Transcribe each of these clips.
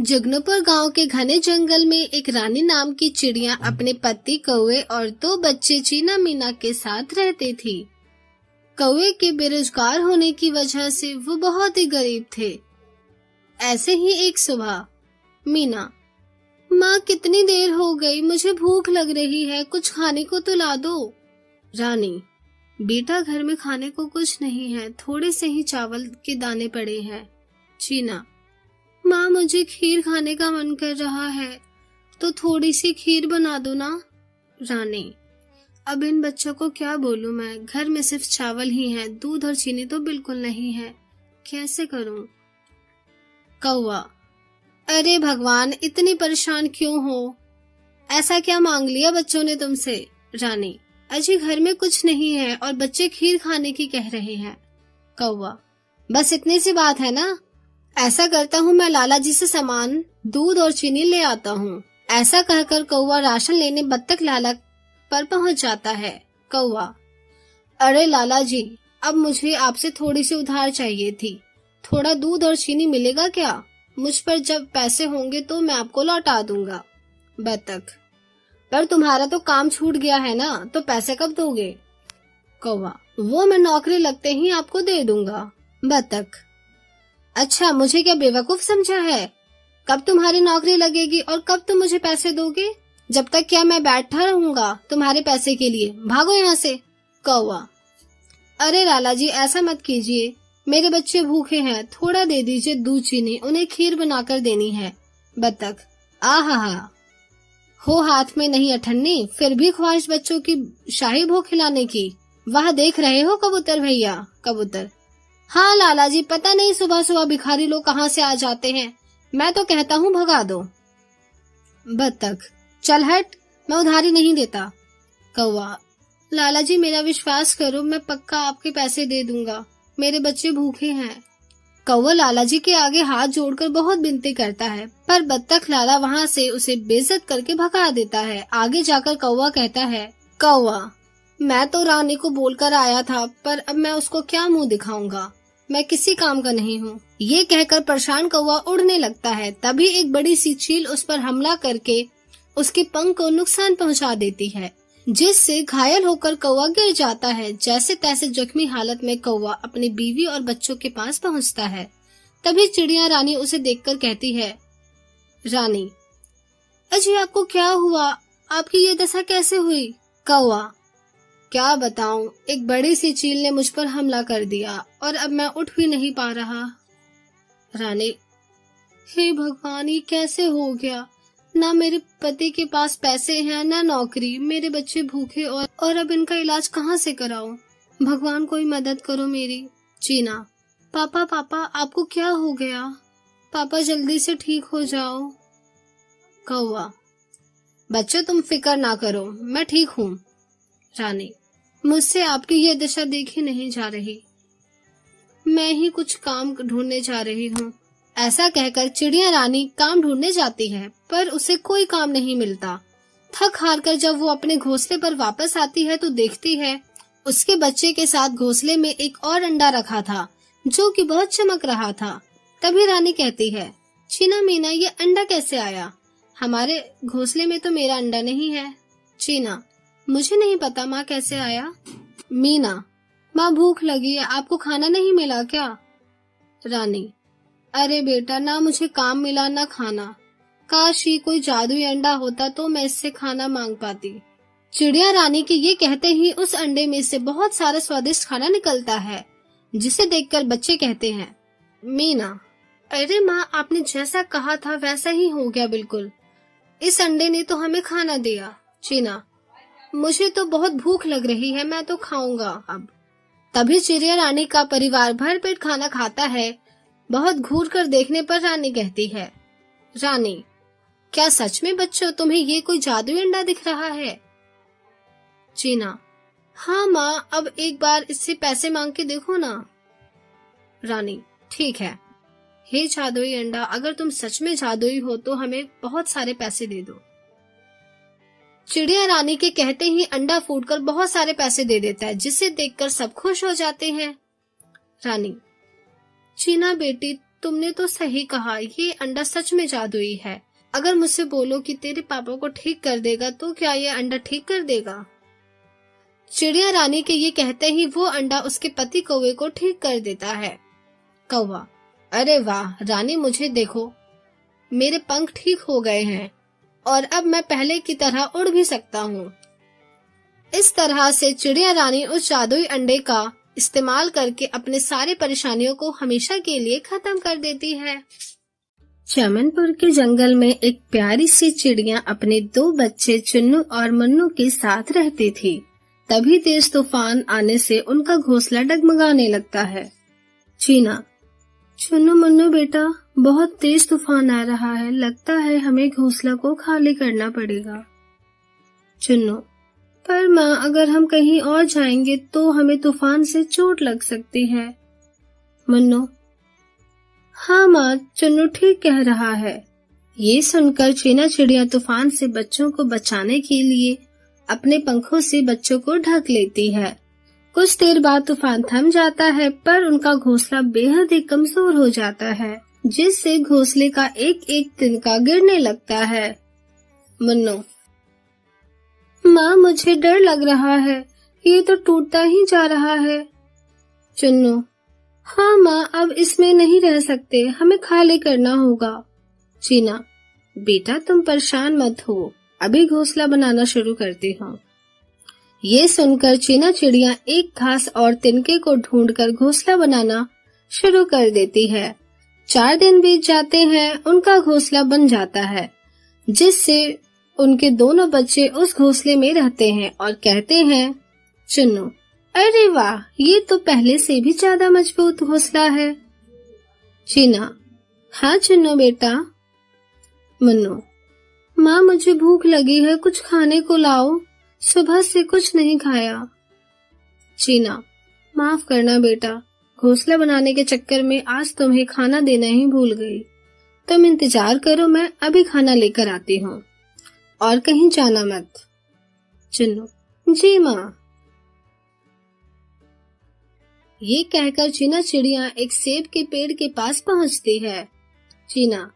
जुगनूपुर गांव के घने जंगल में एक रानी नाम की चिड़िया अपने पति कौवे और 2 बच्चे चीना मीना के साथ रहती थी। कौवे के बेरोजगार होने की वजह से वो बहुत ही गरीब थे। ऐसे ही एक सुबह मीना, माँ कितनी देर हो गई, मुझे भूख लग रही है, कुछ खाने को तो ला दो। रानी, बेटा घर में खाने को कुछ नहीं है, थोड़े से ही चावल के दाने पड़े हैं। चीना, माँ मुझे खीर खाने का मन कर रहा है, तो थोड़ी सी खीर बना दो ना। रानी, अब इन बच्चों को क्या बोलूं मैं, घर में सिर्फ चावल ही है, दूध और चीनी तो बिल्कुल नहीं है, कैसे करूं। कौवा, अरे भगवान, इतनी परेशान क्यों हो, ऐसा क्या मांग लिया बच्चों ने तुमसे। रानी, अजी घर में कुछ नहीं है और बच्चे खीर खाने की कह रहे हैं। कौवा, बस इतनी सी बात है ना, ऐसा करता हूँ मैं लाला जी से सामान दूध और चीनी ले आता हूँ। ऐसा कहकर कौवा राशन लेने बत्तख लाला पर पहुँच जाता है। कौवा, अरे लाला जी, अब मुझे आपसे थोड़ी सी उधार चाहिए थी, थोड़ा दूध और चीनी मिलेगा क्या? मुझ पर जब पैसे होंगे तो मैं आपको लौटा दूंगा। बत्तख, पर तुम्हारा तो काम छूट गया है ना, तो पैसे कब दोगे? कौवा, वो मैं नौकरी लगते ही आपको दे दूंगा। बत्तख, अच्छा, मुझे क्या बेवकूफ समझा है? कब तुम्हारी नौकरी लगेगी और कब तुम मुझे पैसे दोगे? जब तक क्या मैं बैठा रहूंगा तुम्हारे पैसे के लिए? भागो यहाँ से। कौवा, अरे लाला जी ऐसा मत कीजिए, मेरे बच्चे भूखे हैं, थोड़ा दे दीजिए दूध चीनी, उन्हें खीर बनाकर देनी है। बत्तख, आहा, हो हाथ में नहीं अठन्नी, फिर भी ख्वाहिश बच्चों की शाही भोग खिलाने की। वह देख रहे हो कबूतर भैया? कबूतर, हाँ लाला जी, पता नहीं सुबह सुबह भिखारी लोग कहाँ से आ जाते हैं, मैं तो कहता हूँ भगा दो। बत्तख, चल हट, मैं उधारी नहीं देता। कौवा, लाला जी मेरा विश्वास करो, मैं पक्का आपके पैसे दे दूंगा, मेरे बच्चे भूखे हैं। कौवा लाला जी के आगे हाथ जोड़कर बहुत विनती करता है, पर बत्तख लाला वहाँ से उसे बेइज्जत करके भगा देता है। आगे जाकर कौवा कहता है, कौवा, मैं तो रानी को बोलकर आया था, पर अब मैं उसको क्या मुंह दिखाऊंगा, मैं किसी काम का नहीं हूँ। ये कहकर परेशान कौवा उड़ने लगता है। तभी एक बड़ी सी चील उस पर हमला करके उसके पंख को नुकसान पहुँचा देती है, जिससे घायल होकर कौवा गिर जाता है। जैसे तैसे जख्मी हालत में कौवा अपनी बीवी और बच्चों के पास पहुँचता है। तभी चिड़िया रानी उसे देखकर कहती है, रानी, अजी आपको क्या हुआ, आपकी ये दशा कैसे हुई? कौवा, क्या बताऊं, एक बड़ी सी चील ने मुझ पर हमला कर दिया और अब मैं उठ भी नहीं पा रहा। रानी, हे भगवान, ये कैसे हो गया, ना मेरे पति के पास पैसे हैं, ना नौकरी, मेरे बच्चे भूखे और अब इनका इलाज कहाँ से कराऊं? भगवान कोई मदद करो मेरी। चीना, पापा पापा आपको क्या हो गया, पापा जल्दी से ठीक हो जाओ। कौवा, बच्चों तुम फिक्र ना करो, मैं ठीक हूँ। रानी, मुझसे आपकी ये दशा देखी नहीं जा रही, मैं ही कुछ काम ढूंढने जा रही हूँ। ऐसा कहकर चिड़िया रानी काम ढूंढने जाती है, पर उसे कोई काम नहीं मिलता। थक हार कर जब वो अपने घोंसले पर वापस आती है तो देखती है उसके बच्चे के साथ घोंसले में एक और अंडा रखा था, जो कि बहुत चमक रहा था। तभी रानी कहती है, चीना मीना, ये अंडा कैसे आया? हमारे घोंसले में तो मेरा अंडा नहीं है। चीना, मुझे नहीं पता माँ कैसे आया। मीना, माँ भूख लगी है, आपको खाना नहीं मिला क्या? रानी, अरे बेटा, ना मुझे काम मिला ना खाना, काश ही कोई जादुई अंडा होता तो मैं इससे खाना मांग पाती। चिड़िया रानी के ये कहते ही उस अंडे में से बहुत सारा स्वादिष्ट खाना निकलता है, जिसे देखकर बच्चे कहते हैं, मीना, अरे माँ, आपने जैसा कहा था वैसा ही हो गया बिल्कुल, इस अंडे ने तो हमें खाना दिया। चीना, मुझे तो बहुत भूख लग रही है, मैं तो खाऊंगा अब। तभी चिड़िया रानी का परिवार भर पेट खाना खाता है। बहुत घूर कर देखने पर रानी कहती है, रानी, क्या सच में बच्चों तुम्हें ये कोई जादुई अंडा दिख रहा है? चीना, हाँ माँ, अब एक बार इससे पैसे मांग के देखो ना। रानी, ठीक है, हे जादुई अंडा, अगर तुम सच में जादुई हो तो हमें बहुत सारे पैसे दे दो। चिड़िया रानी के कहते ही अंडा फूटकर बहुत सारे पैसे दे देता है, जिसे देखकर सब खुश हो जाते हैं। रानी, चीना बेटी, तुमने तो सही कहा, ये अंडा सच में जादुई है। अगर मुझसे बोलो कि तेरे पापा को ठीक कर देगा तो क्या ये अंडा ठीक कर देगा? चिड़िया रानी के ये कहते ही वो अंडा उसके पति कौवे को ठीक कर देता है। कौवा, अरे वाह रानी, मुझे देखो, मेरे पंख ठीक हो गए हैं और अब मैं पहले की तरह उड़ भी सकता हूँ। इस तरह से चिड़िया रानी उस जादुई अंडे का इस्तेमाल करके अपने सारे परेशानियों को हमेशा के लिए खत्म कर देती है। चमनपुर के जंगल में एक प्यारी सी चिड़िया अपने 2 बच्चे चुन्नू और मन्नू के साथ रहती थी। तभी तेज तूफान आने से उनका घोंसला डगमगाने लगता है। चीना, चुन्नू मन्नू बेटा, बहुत तेज तूफान आ रहा है, लगता है हमें घोंसला को खाली करना पड़ेगा। चुन्नू, पर माँ, अगर हम कहीं और जाएंगे तो हमें तूफान से चोट लग सकती है। मन्नू, हाँ माँ, चुन्नू ठीक कह रहा है। ये सुनकर चीना चिड़िया तूफान से बच्चों को बचाने के लिए अपने पंखों से बच्चों को ढक लेती है। कुछ देर बाद तूफान थम जाता है, पर उनका घोंसला बेहद ही कमजोर हो जाता है, जिससे घोंसले का एक एक तिनका गिरने लगता है। मन्नू, माँ, मुझे डर लग रहा है, ये तो टूटता ही जा रहा है। चुन्नू, हाँ माँ, अब इसमें नहीं रह सकते, हमें खाली करना होगा। चीना, बेटा तुम परेशान मत हो, अभी घोंसला बनाना शुरू करती हूँ। ये सुनकर चीना चिड़िया एक घास और तिनके को ढूंढकर घोंसला बनाना शुरू कर देती है। 4 दिन बीत जाते हैं, उनका घोंसला बन जाता है, जिससे उनके दोनों बच्चे उस घोंसले में रहते हैं और कहते हैं, चुन्नू, अरे वाह, ये तो पहले से भी ज्यादा मजबूत घोंसला है। चीना, हाँ चुन्नू बेटा। मन्नू, माँ, मुझे भूख लगी है, कुछ खाने को लाओ, सुबह से कुछ नहीं खाया। चीना, माफ करना बेटा, घोंसला बनाने के चक्कर में आज तुम्हें खाना देना ही भूल गई। तुम इंतजार करो, मैं अभी खाना लेकर आती हूँ और कहीं जाना मत। चुन्नू, जी माँ। ये कहकर चीना चिड़िया एक सेब के पेड़ के पास पहुँचती है। चीना,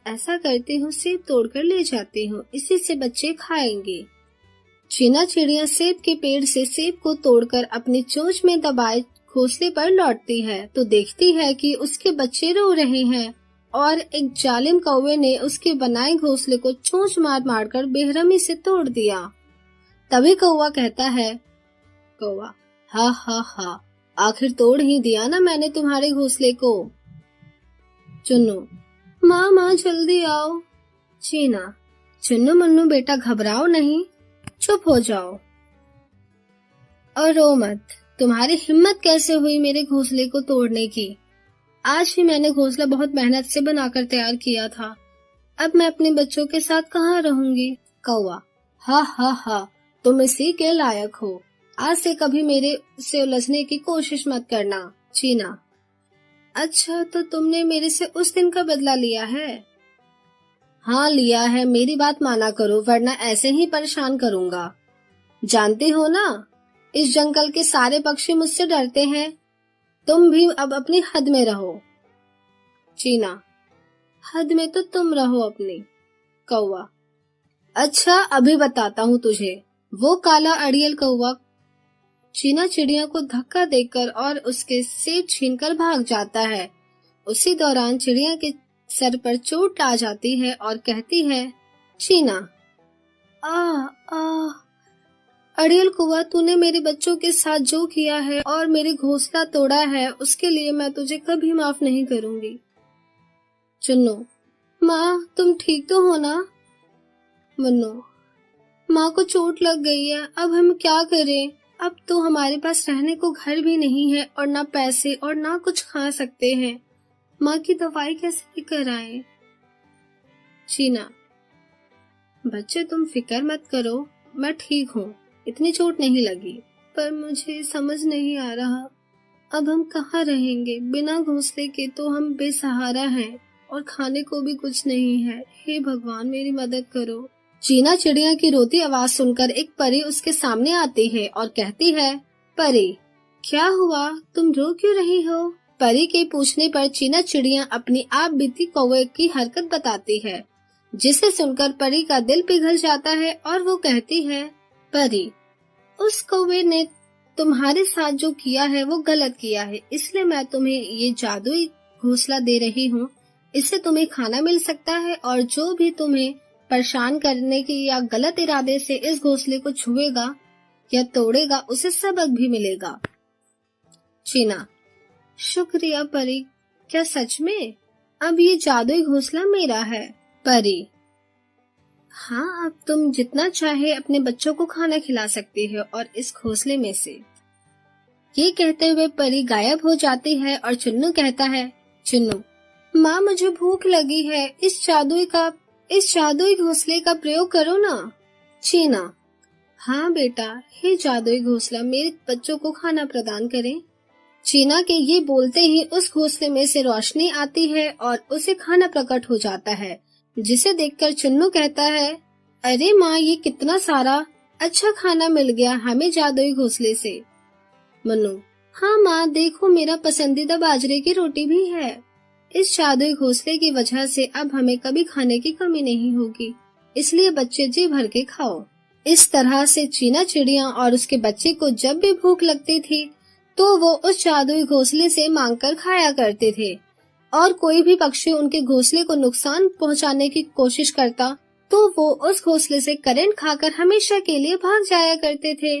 ऐसा करती हूँ, सेब तोड़कर ले जाती हूँ, इसी से बच्चे खाएंगे। चीना चिड़िया सेब के पेड़ से सेब को तोड़कर अपनी चोंच में दबाए घोंसले पर लौटती है तो देखती है कि उसके बच्चे रो रहे हैं और एक जालिम कौवे ने उसके बनाए घोंसले को चोंच मार मारकर बेरहमी से तोड़ दिया। तभी कौवा कहता है, कौवा, हा हा हा, आखिर तोड़ ही दिया ना मैंने तुम्हारे घोंसले को। चुन्नू, माँ माँ जल्दी आओ। चीना, चुन्नू मन्नू बेटा घबराओ नहीं, चुप हो जाओ और रो मत। तुम्हारी हिम्मत कैसे हुई मेरे घोंसले को तोड़ने की? आज ही मैंने घोंसला बहुत मेहनत से बनाकर तैयार किया था, अब मैं अपने बच्चों के साथ कहाँ रहूंगी। कौवा, हा हा हा, तुम इसी के लायक हो, आज से कभी मेरे से उलझने की कोशिश मत करना। चीना, अच्छा तो तुमने मेरे से उस दिन का बदला लिया है? हाँ लिया है, मेरी बात माना करो वरना ऐसे ही परेशान करूंगा। जानते हो ना, इस जंगल के सारे पक्षी मुझसे डरते हैं, तुम भी अब अपनी हद में रहो। चीना, हद में तो तुम रहो अपनी। कौवा, अच्छा अभी बताता हूँ तुझे। वो काला अड़ियल कौवा चीना चिड़िया को धक्का देकर और उसके सेब छीनकर भाग जाता है। उसी दौरान चिड़िया के सर पर चोट आ जाती है और कहती है, चीना, आ अड़ियल कौवा, तूने मेरे बच्चों के साथ जो किया है और मेरे घोंसला तोड़ा है, उसके लिए मैं तुझे कभी माफ नहीं करूंगी। चुन्नू, माँ तुम ठीक तो हो ना? मन्नू, माँ को चोट लग गई है, अब हम क्या करें? अब तो हमारे पास रहने को घर भी नहीं है और ना पैसे और ना कुछ खा सकते हैं, माँ की दवाई कैसे कराएं? चीना, बच्चे तुम फिक्र मत करो, मैं ठीक हूँ, इतनी चोट नहीं लगी, पर मुझे समझ नहीं आ रहा अब हम कहाँ रहेंगे। बिना घोंसले के तो हम बेसहारा हैं और खाने को भी कुछ नहीं है। हे भगवान मेरी मदद करो। चीना चिड़िया की रोती आवाज सुनकर एक परी उसके सामने आती है और कहती है, परी क्या हुआ, तुम रो क्यों रही हो? परी के पूछने पर चीना चिड़िया अपनी आप बीती कौवे की हरकत बताती है, जिसे सुनकर परी का दिल पिघल जाता है और वो कहती है, परी, उस कौवे ने तुम्हारे साथ जो किया है वो गलत किया है, इसलिए मैं तुम्हें ये जादुई घोंसला दे रही हूँ। इससे तुम्हें खाना मिल सकता है और जो भी तुम्हें परेशान करने की या गलत इरादे से इस घोंसले को छुएगा या तोड़ेगा उसे सबक भी मिलेगा। चीना, शुक्रिया परी, क्या सच में? अब ये जादुई घोंसला मेरा है। परी, हाँ, अब तुम जितना चाहे अपने बच्चों को खाना खिला सकती हो और इस घोंसले में से। ये कहते हुए परी गायब हो जाती है और चुन्नू कहता है, चुन्नू, माँ मुझे भूख लगी है, इस जादुई घोंसले का प्रयोग करो ना। चीना, हाँ बेटा, हे जादुई घोंसला मेरे बच्चों को खाना प्रदान करे। चीना के ये बोलते ही उस घोंसले में से रोशनी आती है और उसे खाना प्रकट हो जाता है, जिसे देखकर चुन्नू कहता है, अरे माँ, ये कितना सारा अच्छा खाना मिल गया हमें जादुई घोंसले से। मन्नू, हाँ माँ, देखो मेरा पसंदीदा बाजरे की रोटी भी है। इस जादुई घोंसले की वजह से अब हमें कभी खाने की कमी नहीं होगी, इसलिए बच्चे जी भर के खाओ। इस तरह से चीना चिड़िया और उसके बच्चे को जब भी भूख लगती थी तो वो उस जादुई घोंसले से मांगकर खाया करते थे, और कोई भी पक्षी उनके घोंसले को नुकसान पहुंचाने की कोशिश करता तो वो उस घोंसले से करंट खाकर हमेशा के लिए भाग जाया करते थे।